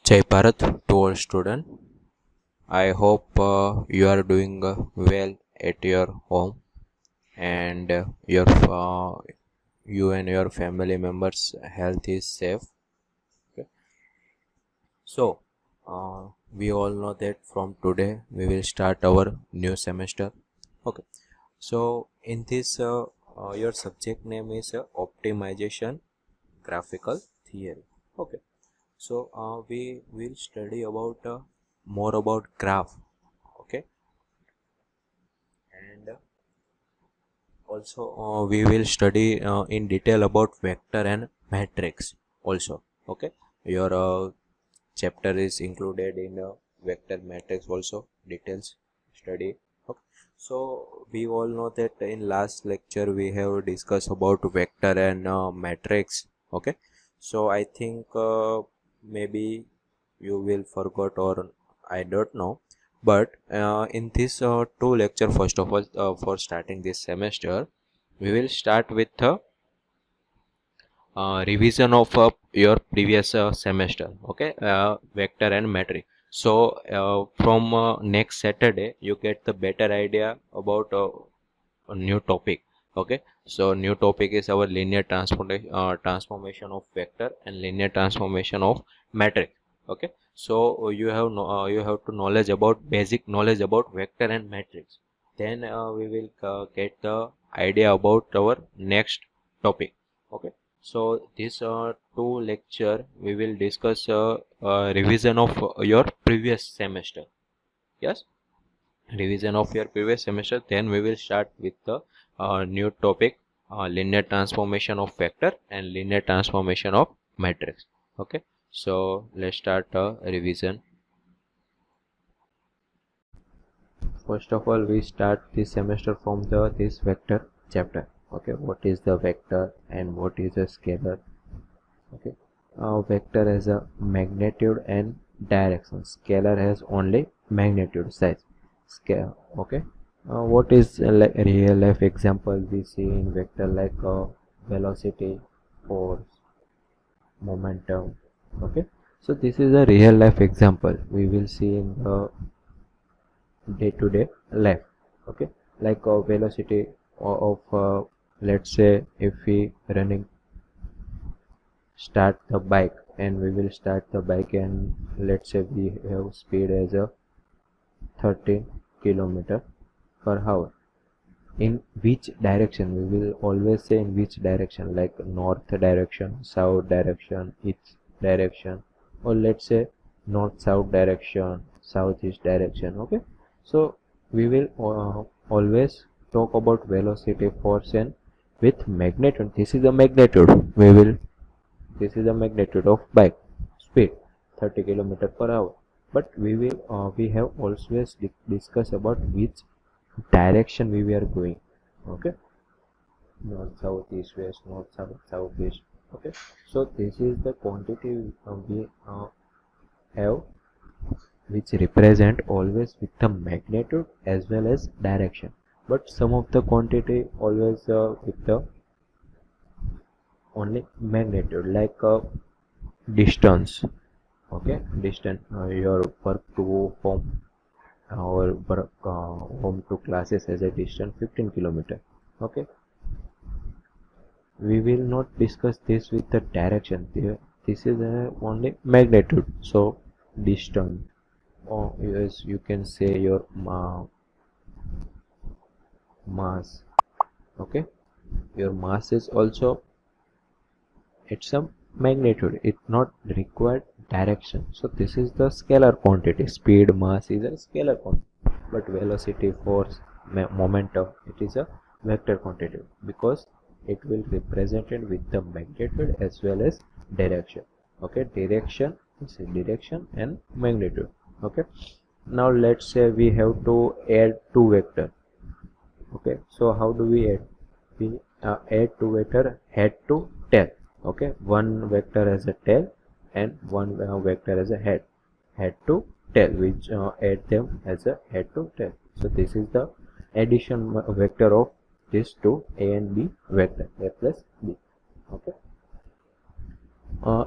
Jai Bharat to all students. I hope you are doing well at your home and you and your family members' health is safe. Okay. So, we all know that from today we will start our new semester. Okay. So, in this, your subject name is Optimization Graphical Theory. Okay. So we will study about more about graph, okay, and also we will study in detail about vector and matrix also. Okay, your chapter is included in vector matrix also details study. Okay, so we all know that in last lecture we have discussed about vector and matrix. Okay, so I think maybe you will forgot or I don't know, but in this two lecture, first of all, for starting this semester we will start with revision of your previous semester, okay, vector and metric. So from next Saturday you get the better idea about a new topic. Okay, so new topic is our linear transformation of vector and linear transformation of matrix. Okay, so you have to knowledge about basic knowledge about vector and matrix. Then we will get the idea about our next topic. Okay, so this two lecture we will discuss revision of your previous semester. Yes, revision of your previous semester. Then we will start with the new topic, linear transformation of vector and linear transformation of matrix. Okay, so let's start revision. First of all, we start this semester from the this vector chapter. Okay, what is the vector and what is a scalar? Okay, vector has a magnitude and direction. Scalar has only magnitude size. Scale. Okay, what is like real life example we see in vector, like velocity, force, momentum. Okay, so this is a real life example we will see in the day-to-day life. Okay, like velocity of let's say if we running start the bike, and we will start the bike, and let's say we have speed as a 13 kilometer per hour. In which direction? We will always say in which direction, like north direction, south direction, east direction, or let's say north south direction, southeast direction. Okay, so we will always talk about velocity, force, and with magnitude. This is the magnitude we will this is the magnitude of bike speed 30 kilometer per hour. But we have always discussed about which direction we were going. Okay, north south east west, north south southeast. Okay, so this is the quantity we have, which represent always with the magnitude as well as direction, but some of the quantity always with the only magnitude, like distance. Okay, distance, your work to home or work home to classes as a distance 15 kilometer. Okay, we will not discuss this with the direction here. This is only magnitude. So distance, or yes, you can say your mass. Okay, your mass is also, it's a magnitude, it not required direction. So this is the scalar quantity. Speed, mass is a scalar quantity, but velocity, force, momentum, it is a vector quantity, because it will represented with the magnitude as well as direction. Okay, direction is direction and magnitude. Okay, now let's say we have to add two vector. Okay, so how do we add? We add two vector head to tail. Okay, one vector as a tail and one vector as a head to tail, which add them as a head to tail. So this is the addition vector of these two, a and b vector, a plus b. Okay,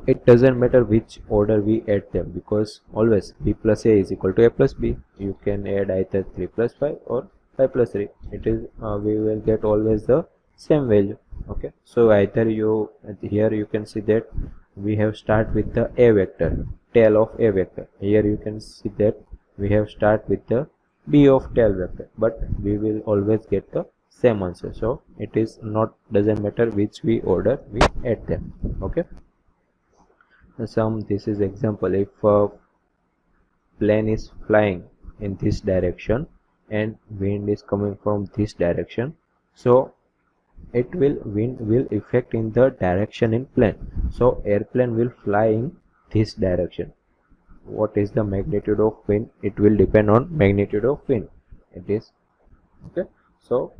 it doesn't matter which order we add them, because always b plus a is equal to a plus b. You can add either 3 plus 5 or 5 plus 3. It is we will get always the same value. Okay, so either you here you can see that we have start with the a vector, tail of a vector. Here you can see that we have start with the b of tail vector, but we will always get the same answer. So it is not doesn't matter which we order we add them. Okay, this is example. If a plane is flying in this direction and wind is coming from this direction, so wind will affect in the direction in plane, so airplane will fly in this direction. What is the magnitude of wind? It will depend on magnitude of wind. It is okay, so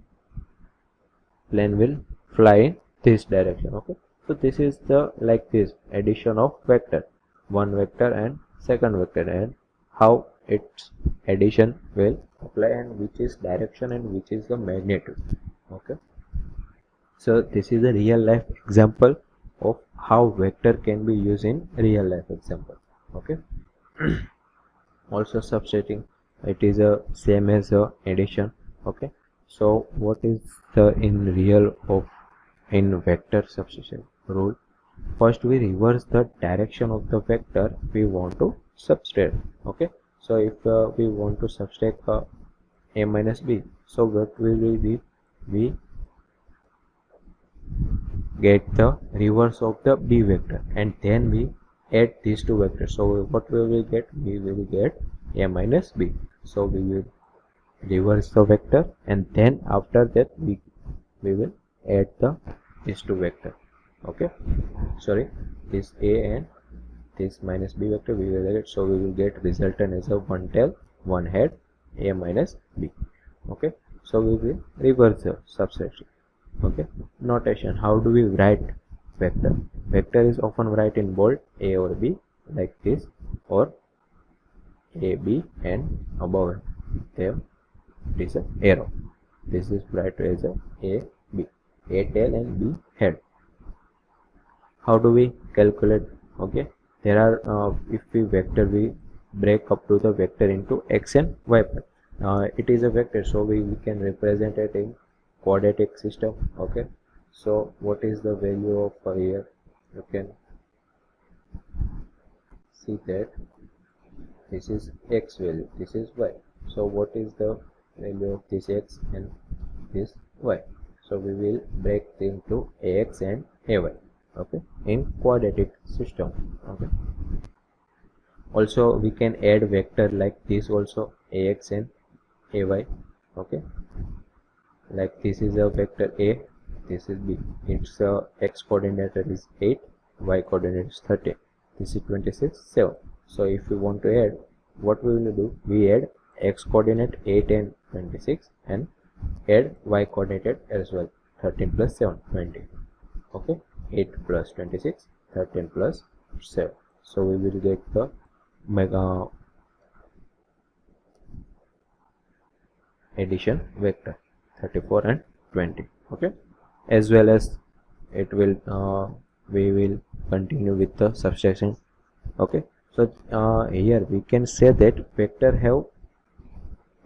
plane will fly in this direction. Okay, so this is the like this addition of vector, one vector and second vector, and how its addition will apply and which is direction and which is the magnitude. Okay, so this is a real life example of how vector can be used in real life example. Okay, also substituting, it is a same as a addition. Okay, so what is the in real of in vector substitution rule? First we reverse the direction of the vector we want to subtract. Okay, so if we want to subtract a minus b, so what will we do? We get the reverse of the b vector and then we add these two vectors. So what will we get? We will get a minus b. So we will reverse the vector and then after that we will add these two vector. Okay, sorry, this a and this minus b vector we will get, so we will get resultant as a one tail one head a minus b. Okay, so we will reverse the subtraction. Okay, notation, how do we write vector? Vector is often write in bold, a or b, like this, or a b and above them it is an arrow. This is write as a b, a tail and b head. How do we calculate? Okay, there are if we vector, we break up to the vector into x and y. It is a vector, so we can represent it in quadratic system. Okay, so what is the value of here? You can see that this is x value, this is y. So what is the value of this x and this y? So we will break into ax and ay. Okay, in quadratic system. Okay, also we can add vector like this also, ax and ay. Okay, like this is a vector a, this is b, its x coordinate is 8, y coordinate is 30, this is 26, 7. So if we want to add, what we will do? We add x coordinate 8 and 26 and add y coordinate as well, 13 plus 7, 20. Okay, 8 plus 26, 13 plus 7. So we will get the mega addition vector 34 and 20. Okay, as well as it will we will continue with the subtraction. Okay, so here we can say that vector have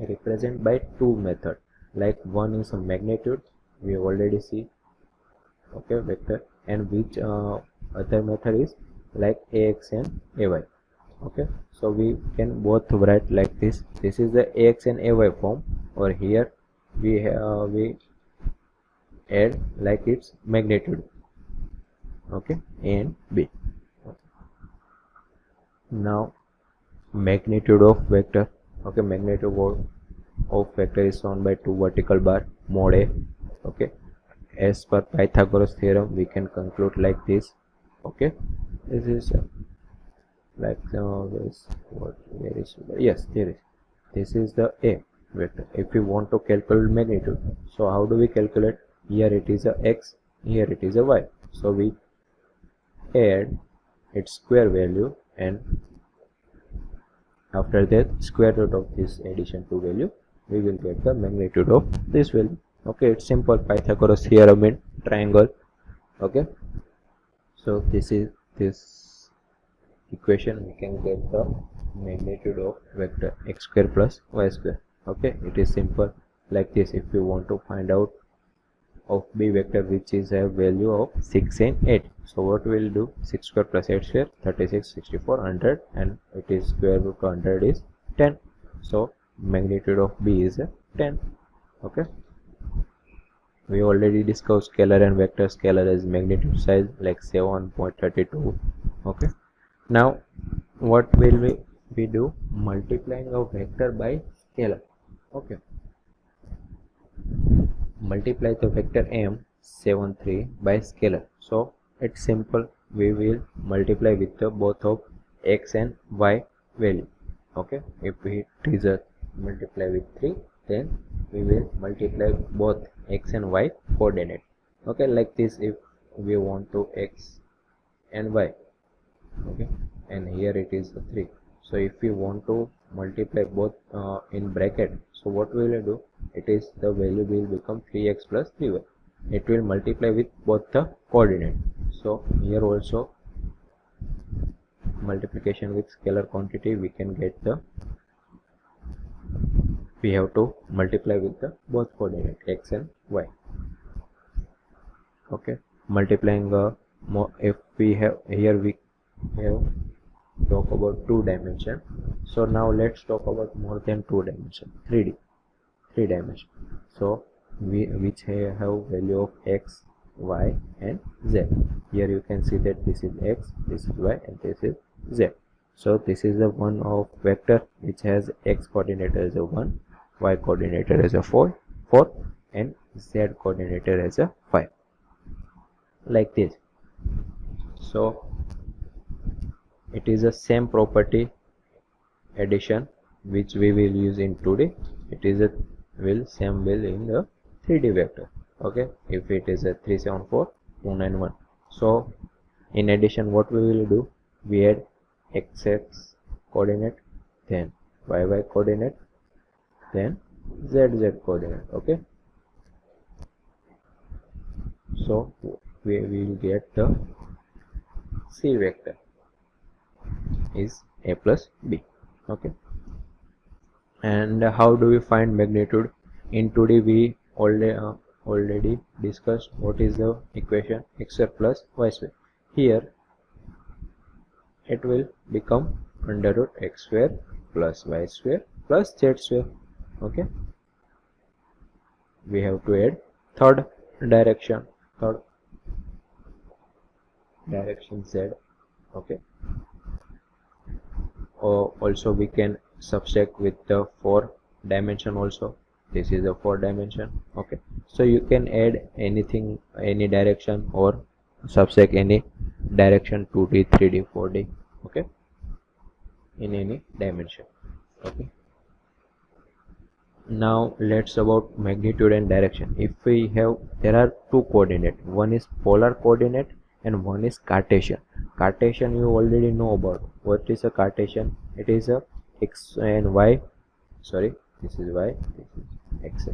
represent by two method, like one is a magnitude, we already see. Okay, vector, and which other method is like ax and ay. Okay, so we can both write like this. This is the ax and ay form, or here we add like its magnitude. Okay, a and b. Now magnitude of vector. Okay, magnitude of vector is shown by two vertical bar, mod a. Okay, as per Pythagoras theorem we can conclude like this. Okay, this is like where is yes, there is, this is the a vector. If we want to calculate magnitude, so how do we calculate? Here it is a x, here it is a y, so we add its square value and after that square root of this addition to value we will get the magnitude of this value. Okay, it's simple Pythagoras theorem in triangle. Okay, so this is this equation, we can get the magnitude of vector x square plus y square. Okay, it is simple like this. If you want to find out of b vector which is a value of 6 and 8, so what we will do, 6 square plus 8 square, 36, 64, 100, and it is square root 100 is 10. So magnitude of b is 10. Okay, we already discussed scalar and vector. Scalar is magnitude size like 7.32. Okay, now what will we do, multiplying a vector by scalar. Okay, multiply the vector m73 by scalar. So it's simple, we will multiply with the both of x and y value. Okay, if it is a multiply with 3, then we will multiply both x and y coordinate. Okay, like this, if we want to x and y, okay, and here it is 3. So if we want to multiply both in bracket, so what we will do, it is the value will become 3x plus 3y. It will multiply with both the coordinate. So here also multiplication with scalar quantity, we can get the, we have to multiply with the both coordinate x and y. Okay, multiplying more, if we have here, we have talk about 2 dimension. So now let's talk about more than 2 dimension, 3 dimension. So we which have value of x, y and z. Here you can see that this is x, this is y, and this is z. So this is the one of vector which has x coordinate as a 1, y coordinate as a 4, and z coordinate as a 5, like this. So it is the same property addition which we will use in 2D. It is a same will in the 3D vector. Okay, if it is a 374, 291. So in addition, what we will do, we add x coordinate, then y coordinate, then z coordinate. Okay, so we will get the C vector is a plus b. Okay, and how do we find magnitude? In 2D we already discussed what is the equation, x square plus y square. Here it will become under root x square plus y square plus z square. Okay, we have to add third direction z. Okay, or also we can subtract with the 4 dimension also. This is a 4 dimension. Okay, so you can add anything, any direction, or subtract any direction, 2D, 3D, 4D. Okay, in any dimension. Okay, now let's about magnitude and direction. If we have, there are 2 coordinate, one is polar coordinate and one is Cartesian. Cartesian you already know about. What is a Cartesian? It is a x and y, sorry, this is y, this is x,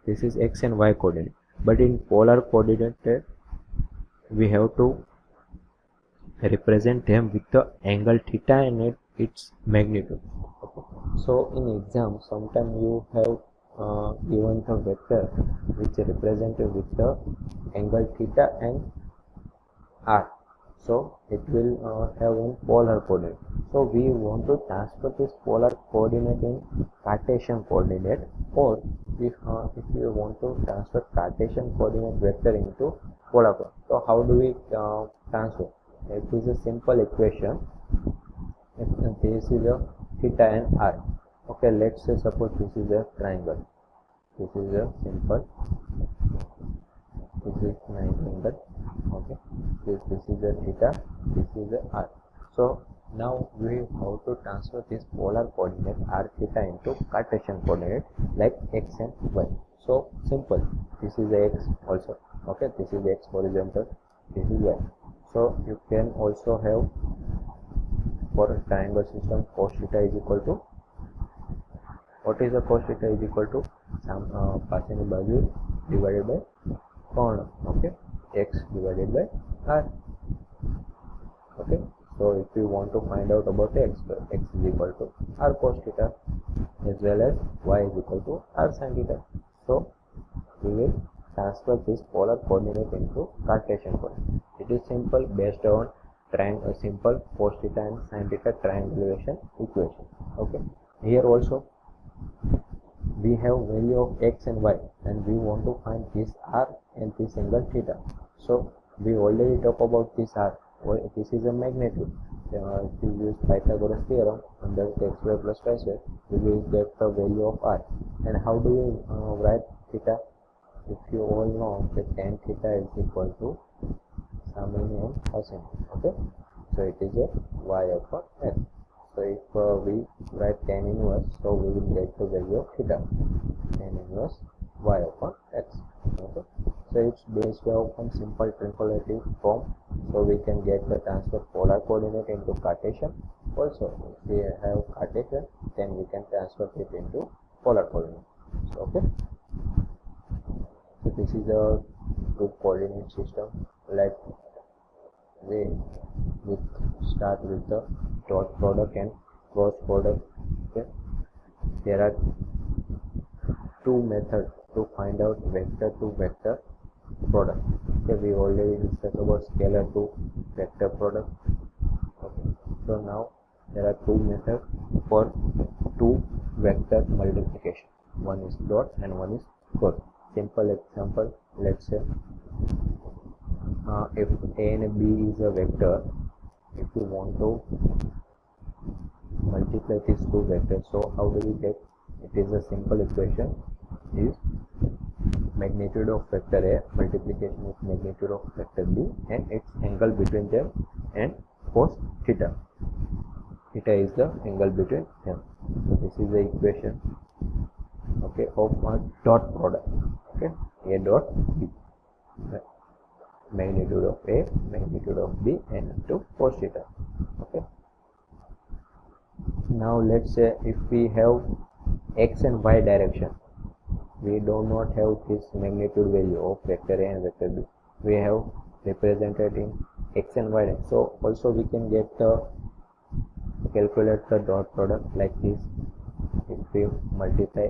this is x and y coordinate. But in polar coordinate we have to represent them with the angle theta and its magnitude. Okay. So in exam sometime you have given the vector which is represented with the angle theta and r. So it will have in polar coordinate. So we want to transfer this polar coordinate in Cartesian coordinate, or if you want to transfer Cartesian coordinate vector into polar coordinate. So how do we transfer? It is a simple equation. If this is a theta and r. Okay, let's say suppose this is a triangle. This is a simple. This is 90 angle. Okay, this is a theta, this is a r. So now we have to transfer this polar coordinate r theta into Cartesian coordinate like x and y. So simple, this is a x also. Okay, this is x horizontal, this is y. So you can also have, for a triangle system, cos theta is equal to, what is the cos theta is equal to પાછળની બાજુ divided by Karna. Okay, x divided by r. Okay, so if we want to find out about x square, x is equal to r cos theta as well as y is equal to r sin theta. So we will transfer this polar coordinate into Cartesian coordinate. It is simple, based on a simple cos theta and sin theta triangulation equation. Okay, here also we have value of x and y, and we want to find this r and this angle theta. So we already talk about this r. This is a magnitude. If you use Pythagoras theorem under x square plus y square, we will get the value of r. And how do we write theta? If you all know that tan theta is equal to Samini and cosine. Okay, so it is a y upon x. So if we write tan inverse, so we will get the value of theta, tan inverse y upon x. Okay, so it's based on simple trigonometric form, so we can get the transfer polar coordinate into Cartesian. Also, if we have Cartesian, then we can transfer it into polar coordinate. So, okay, so this is a two coordinate system. We start with the dot product and cross product. Okay, there are two methods to find out vector to vector product. Okay, we already discussed about scalar to vector product. Okay, so now there are two methods for two vector multiplication. One is dot and one is cross. Simple example, let's say if a and b is a vector, if you want to multiply these two vectors, so how do we get? It is a simple equation, is magnitude of vector a multiplication with magnitude of vector b and its angle between them and cos theta. Theta is the angle between them. So this is the equation, okay, of a dot product. Okay, a dot b, magnitude of a, magnitude of b, and into cos theta. Okay, now let's say if we have x and y direction, we do not have this magnitude value of vector a and vector b, we have represented in x and y. So also we can get the calculate the dot product like this. If we multiply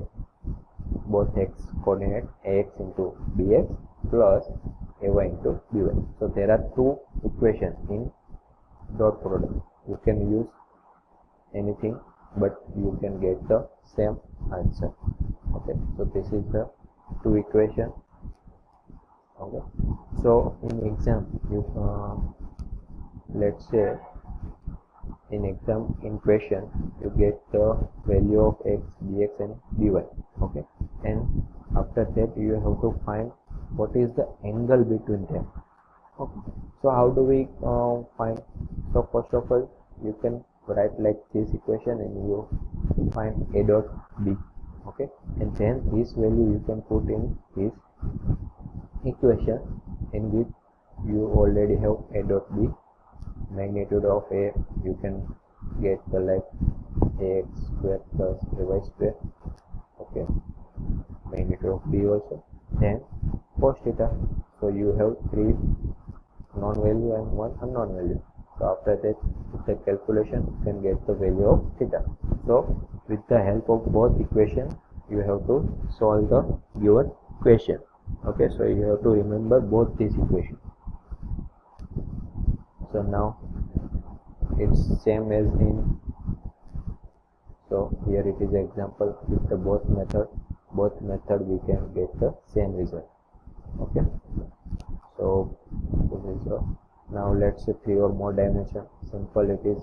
both x coordinate, ax into bx plus ay into by. So there are two equations in dot product. You can use anything, but you can get the same answer. Okay, so this is the two equation. Okay, so in exam, you let's say in exam in question you get the value of x, bx and by. Okay, and after that you have to find what is the angle between them. Okay, so how do we find? So first of all, you can write like this equation and you find a dot b. Okay, and then this value you can put in this equation in which you already have a dot b, magnitude of a, you can get the like ax square plus ay square. Okay, magnitude of b also, then cos theta. So you have three known value and one unknown value. So after that, with the calculation, you can get the value of theta. So with the help of both equations, you have to solve the given question. Okay, so you have to remember both these equations. So now it's same as in, so here it is example with the both method we can get the same result. Okay, so this is now let's say three or more dimension. Simple it is.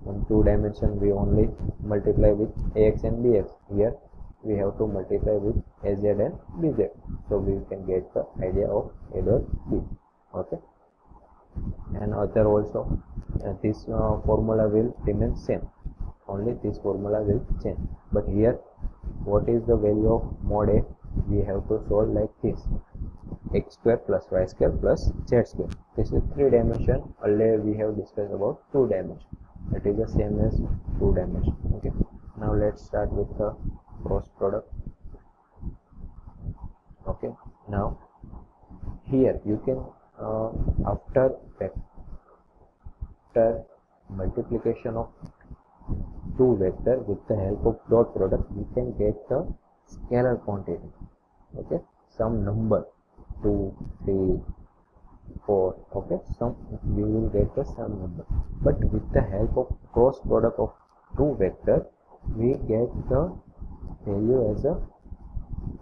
In two dimension we only multiply with ax and bx. Here we have to multiply with az and bz, so we can get the idea of a dot b. Okay, and other also this formula will remain same, only this formula will change. But here what is the value of mod a? We have to solve like this: x square plus y square plus z square. This is three dimension. Earlier we have discussed about two dimension. It is the same as two dimension. Okay, now let's start with the cross product. Okay, now here you can after after multiplication of two vector with the help of dot product, we can get the scalar quantity. Okay, some number 2, 3, 4. Okay, some we will get the some number, but with the help of cross product of two vector, we get the value as a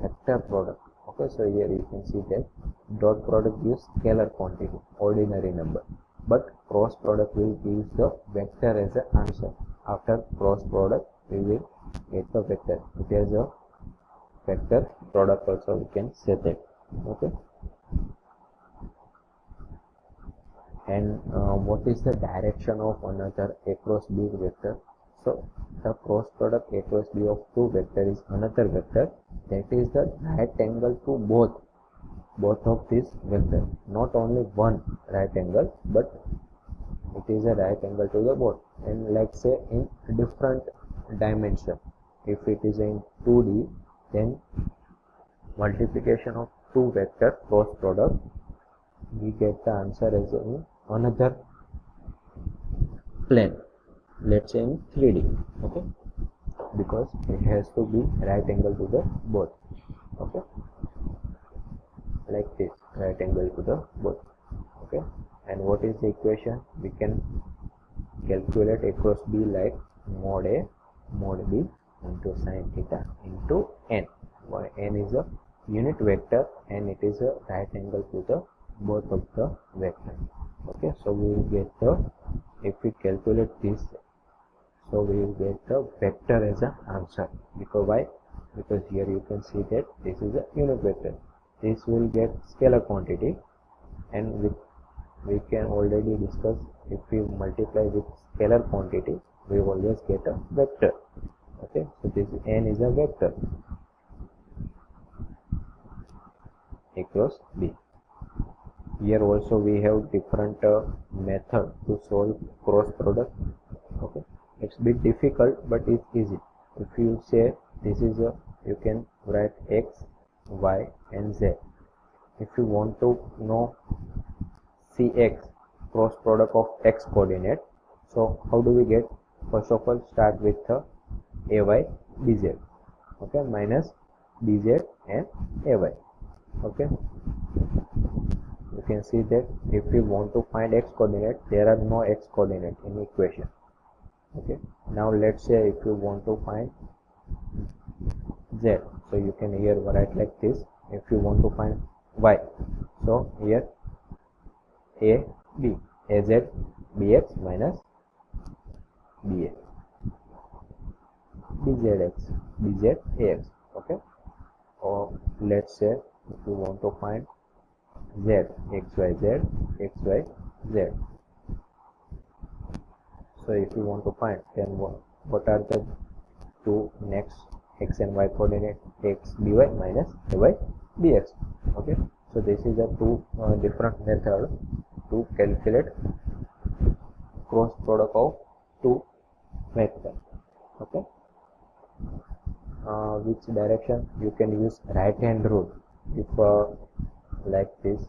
vector product. Okay, so here you can see that dot product gives scalar quantity, ordinary number, but cross product will give the vector as an answer. After cross product, we will get the vector. It has a vector product also, we can say that. Okay, and what is the direction of another A cross B vector? So the cross product A cross B of two vector is another vector that is the right angle to both of these vectors. Not only one right angle, but it is a right angle to the both, and let's say in different dimension. If it is in 2D, then multiplication of two vector cross product, we get the answer as in another plane, let's say in 3D. Okay, because it has to be right angle to the both. Okay, like this, right angle to the both. Okay, and what is the equation? We can calculate A cross B like mod A mod B into sin theta into n, where n is a unit vector and it is a right angle to the both of the vector. Okay, so we will get the, if we calculate this, so we will get the vector as an answer. Because why? Because here you can see that this is a unit vector, this will get scalar quantity, and we can already discuss, if we multiply with scalar quantity, we always get a vector. Okay, so this n is a vector A cross B. Here also we have different method to solve cross product. Okay, it's a bit difficult, but it's easy. If you say this is a, you can write x, y and z. If you want to know Cx, cross product of x coordinate, so how do we get? First of all, start with ay dz. Okay, minus dz and ay. Okay, you can see that if we want to find x coordinate, there are no x coordinate in equation. Okay, now let's say if you want to find z, so you can here write like this. If you want to find y, so here a b, az bx minus bx, bzx bzax. Okay, or let's say if you want to find z, xyz xyz. So if you want to find, then what are the two next x and y coordinate? X by minus ay bx. Okay, so this is the two different method to calculate cross product of two vector. Okay, which direction? You can use right hand rule. If like this,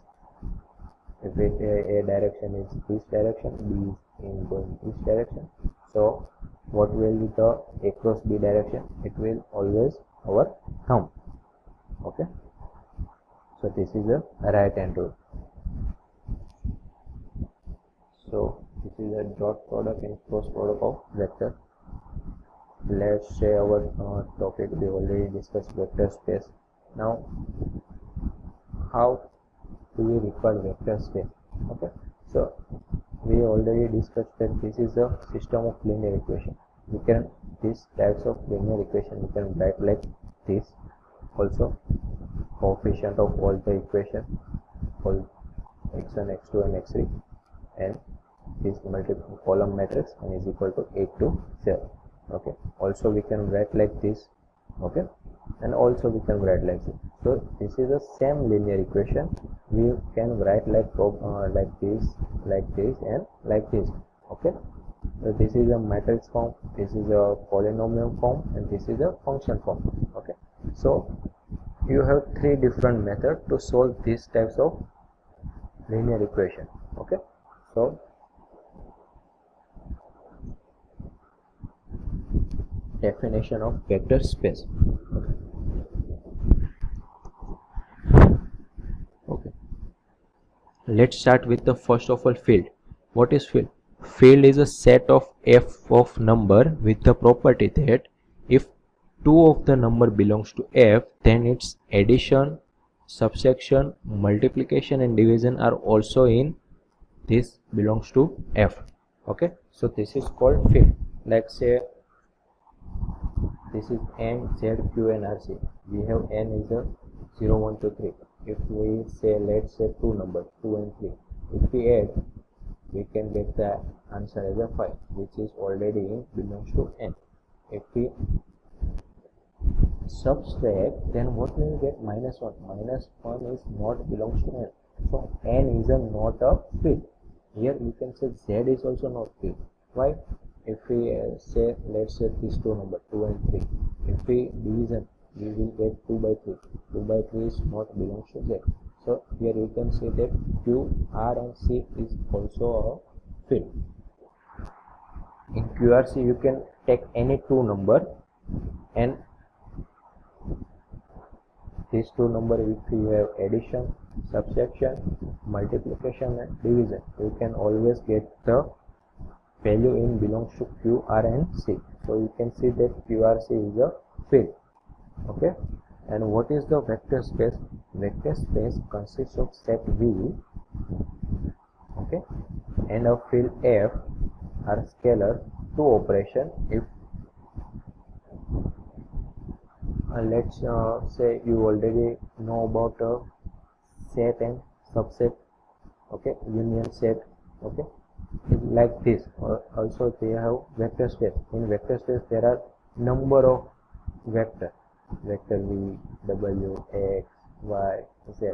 if it, a direction is this direction, b is in going this direction, so what will be the A cross B direction? It will always our thumb. Okay, so this is a right hand rule. So this is a dot product and cross product of vector. Let's say our topic, we already discussed vector space. Now how do we require vector space? Okay, so we already discussed that this is a system of linear equation. We can, these types of linear equation we can write like this. Also coefficient of all the equation, all x1 x2 and x3, and this multiple column matrix n is equal to 8 to 7. Okay, also we can write like this. Okay, and also we can write like this. So this is the same linear equation. We can write like this, and like this. Okay, so this is a matrix form, this is a polynomial form, and this is a function form. Okay, so you have three different methods to solve these types of linear equation. Okay, so definition of vector space. Okay, let's start with the first of all field. What is field? Field is a set of f of number with the property that if two of the number belongs to f, then its addition, subtraction, multiplication and division are also in this belongs to f. Okay, so this is called field. Like say this is n, z, q and rc. We have n is a 0, 1, 2, 3. If we say, let's say two numbers 2 and 3, if we add, we can get the answer as a 5, which is already in belongs to n. If we subtract, then what we will get? Minus 1. Minus 1 is not belongs to n. So n is a not a field. Here you can say z is also not field. Why? If we say, let's say these two numbers 2 and 3. If we division, we will get 2 by 3. 2 by 3 is not belongs to z. So here you can say that q, r and c is also a field. In QRC you can take any two number, and these two number, if you have addition, subtraction, multiplication and division, you can always get the value in belongs to q, r and c. So you can see that QRC is a field. Okay, and what is the vector space? Vector space consists of set V, okay, and a field F are scalar. Two operation. If let's say you already know about set and subset, okay, union set, okay, it's like this. Also they have vector space. In vector space there are number of vector v, w, x, y, z.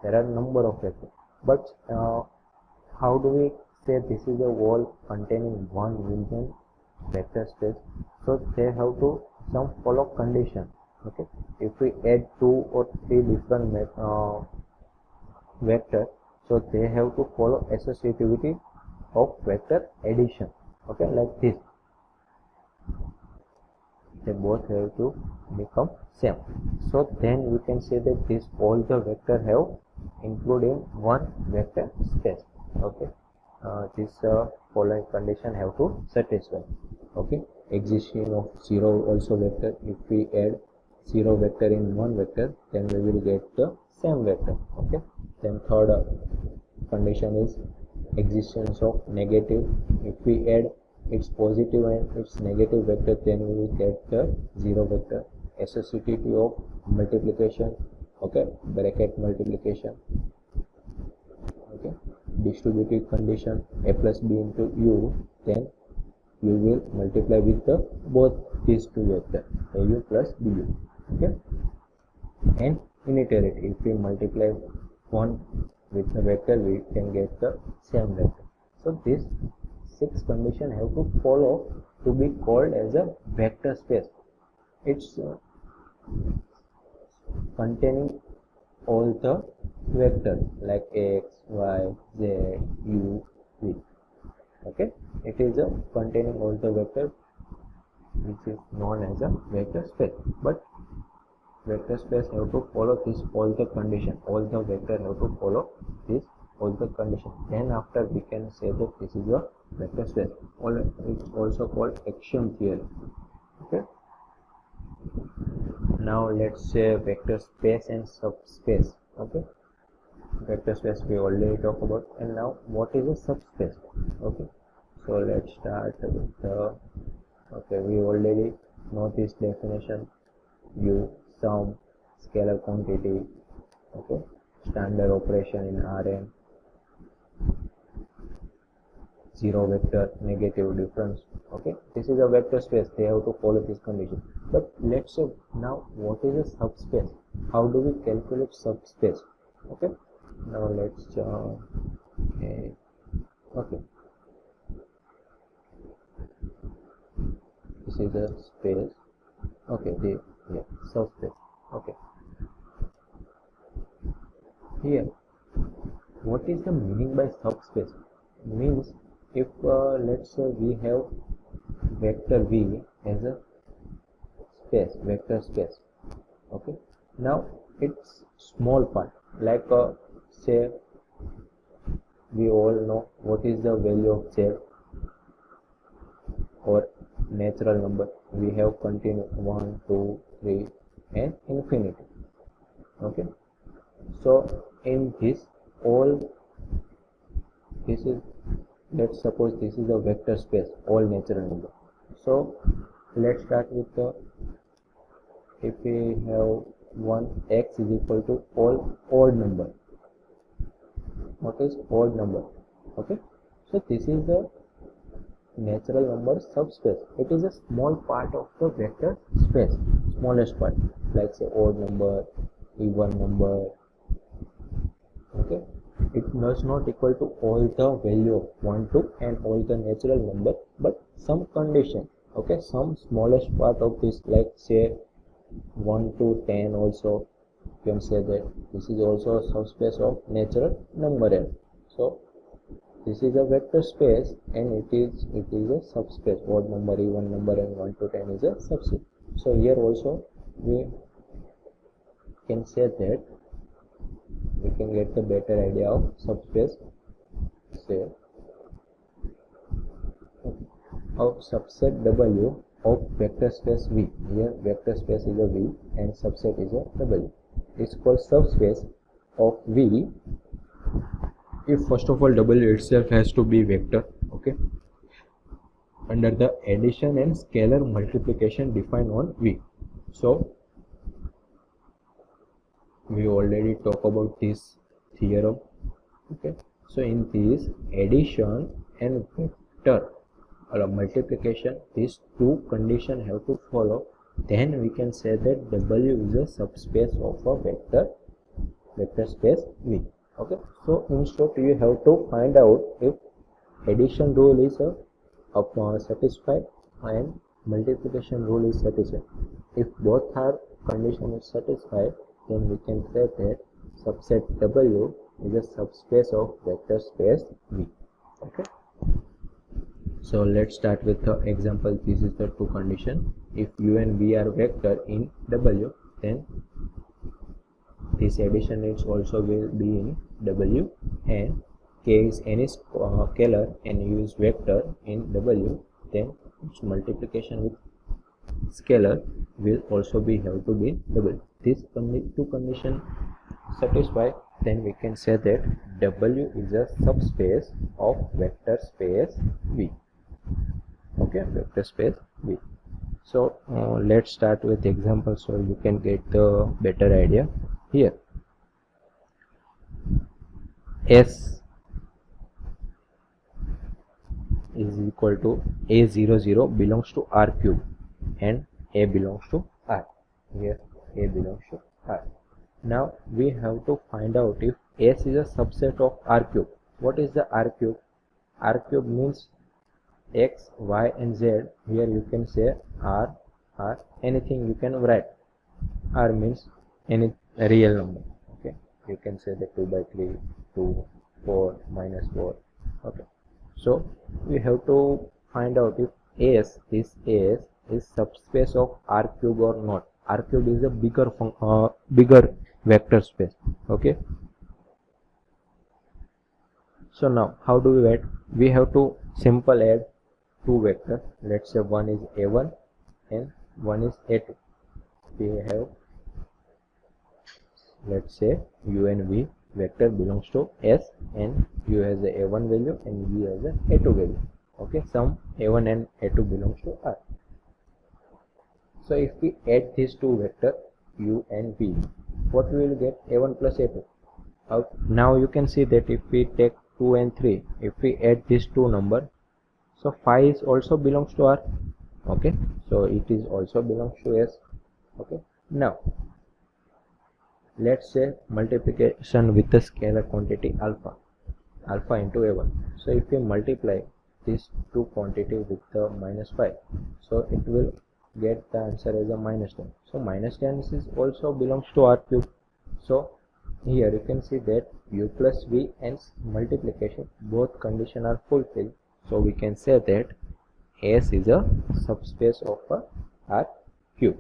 There are number of vectors, but how do we say this is a wall containing one union vector space? So they have to some follow condition. Okay, if we add 2 or 3 different vector, so they have to follow associativity of vector addition. Okay, like this, they both have to become same. So then you can say that this all the vector have include in one vector space. Okay, this following condition have to satisfy. Okay, existing of 0 also vector. If we add 0 vector in one vector, then we will get the same vector. Okay, then third condition is existence of negative. If we add its positive and its negative vector, then we will get the 0 vector. Associativity of multiplication, okay, bracket multiplication, okay, distributive condition a plus b into u, then you will multiply with the both these two vectors, au plus bu. Okay, and unitarity, if we multiply one with the vector, we can get the same vector. So this 6 conditions have to follow to be called as a vector space. It's containing all the vectors like x, y, z, u, v. Okay, it is a containing all the vectors, which is known as a vector space. But vector space have to follow this all the condition. All the vector have to follow this all the condition. Then after we can say that this is a vector space. It's also called axiom theory. Okay. Now let's say vector space and subspace. Okay. Vector space we already talked about, and now what is a subspace? Okay. So let's start with the. Okay, we already know this definition. U, sum, scalar quantity, okay, standard operation in Rn, 0 vector, negative difference. Okay, this is a vector space. They have to follow this condition. But let's say now what is a subspace? How do we calculate subspace? Okay, now let's okay, this is a space. Okay, subspace. Okay, here what is the meaning by subspace? Means if let's say we have vector v as a space, vector space. Okay, now it's small part, like say we all know what is the value of z or natural number. We have continued 1, 2, 3 and infinity. Okay, so in this all, this is, let's suppose this is a vector space, all natural number. So let's start with the, if we have one, x is equal to all odd number. What is odd number? Okay, so this is the natural number subspace. It is a small part of the vector space, smallest part, like say odd number, even number. Okay, it does not equal to all the value of 1, 2 and all the natural number, but some condition. Okay, some smallest part of this, like say 1 to 10 also, you can say that this is also a subspace of natural number n. So this is a vector space and it is a subspace. Odd number, even number and 1 to 10 is a subset. So here also we can say that we can get the better idea of subspace. Say of subset W of vector space V. Here vector space is a V and subset is a W. It's called subspace of V if first of all W itself has to be vector. Okay, under the addition and scalar multiplication defined on V. So we already talked about this theorem. Okay, so in this addition and vector multiplication, these two conditions have to follow, then we can say that W is a subspace of a vector space V. Okay, so in short you have to find out if addition rule is satisfied and multiplication rule is satisfied. If both are conditions satisfied, then we can say that subset W is a subspace of vector space V. Okay, so let's start with the example. This is the two condition. If U and V are vector in W, then this addition is also will be in W, and K is any scalar and U is vector in W, then its multiplication with scalar will also be have to be in W. These two conditions satisfied, then we can say that W is a subspace of vector space V. Okay, vector space V. So let's start with the example so you can get the better idea. Here S is equal to A00 belongs to R cube and A belongs to R. Here A belongs to R. Now we have to find out if S is a subset of R cube. What is the R cube? R cube means X, Y and Z. Here you can say R, anything you can write. R means any real number. Okay, you can say that 2 by 3, 2, 4, minus 4. Okay, so we have to find out if S is subspace of R cube or not. R cube is a bigger vector space. Okay, so now how do we add? We have to simple add two vectors. Let's say one is A1 and one is A2. We have, let's say U and V vector belongs to S and U has a A1 value and V has a A2 value. Okay, some A1 and A2 belongs to R. So if we add these two vectors U and V, what we will get? A1 plus A2. Now you can see that if we take 2 and 3, if we add these two numbers, so 5 is also belongs to R. Okay, so it is also belongs to S. Okay, now let's say multiplication with the scalar quantity alpha into A1. So if we multiply these two quantity with the minus 5, so it will get the answer as a minus 10. So minus 10 is also belongs to R cube. So here you can see that U plus V and multiplication, both conditions are fulfilled. So we can say that S is a subspace of a R cube.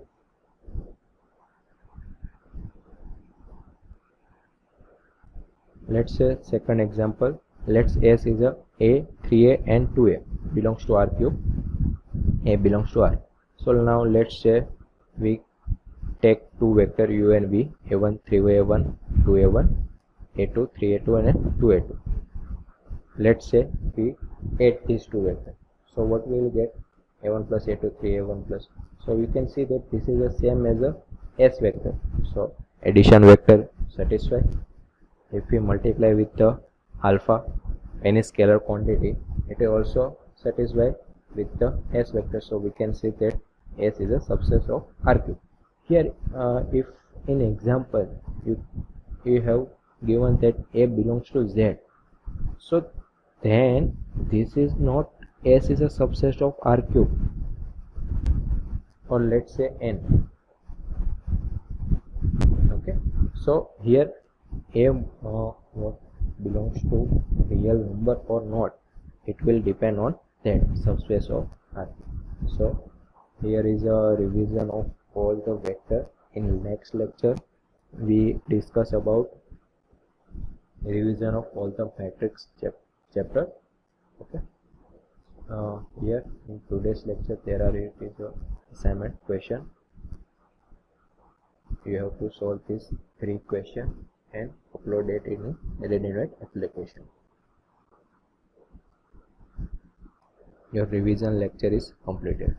let's say second example, let's S is a 3a and 2a belongs to R cube. A belongs to R. So now let's say we take two vector u and v, a1 3a1 2a1, a2 3a2 and 2a2. Let's say we add these two vectors. So what we will get? A1 plus a2 3a1 plus. So we can see that this is the same as a S vector. So addition vector satisfy. If we multiply with the alpha, any scalar quantity, it will also satisfy with the S vector. So we can see that S is a subset of R cube. Here, if in example you have given that A belongs to Z, so then this is not S is a subset of R cube, or let's say N. Okay, so here A what belongs to real number or not, it will depend on that subspace of R. So here is a revision of all the vector. In next lecture we discuss about revision of all the matrix chapter. Okay, here in today's lecture there are it is a assignment question. You have to solve these 3 questions and upload it in a ready-made application. Your revision lecture is completed.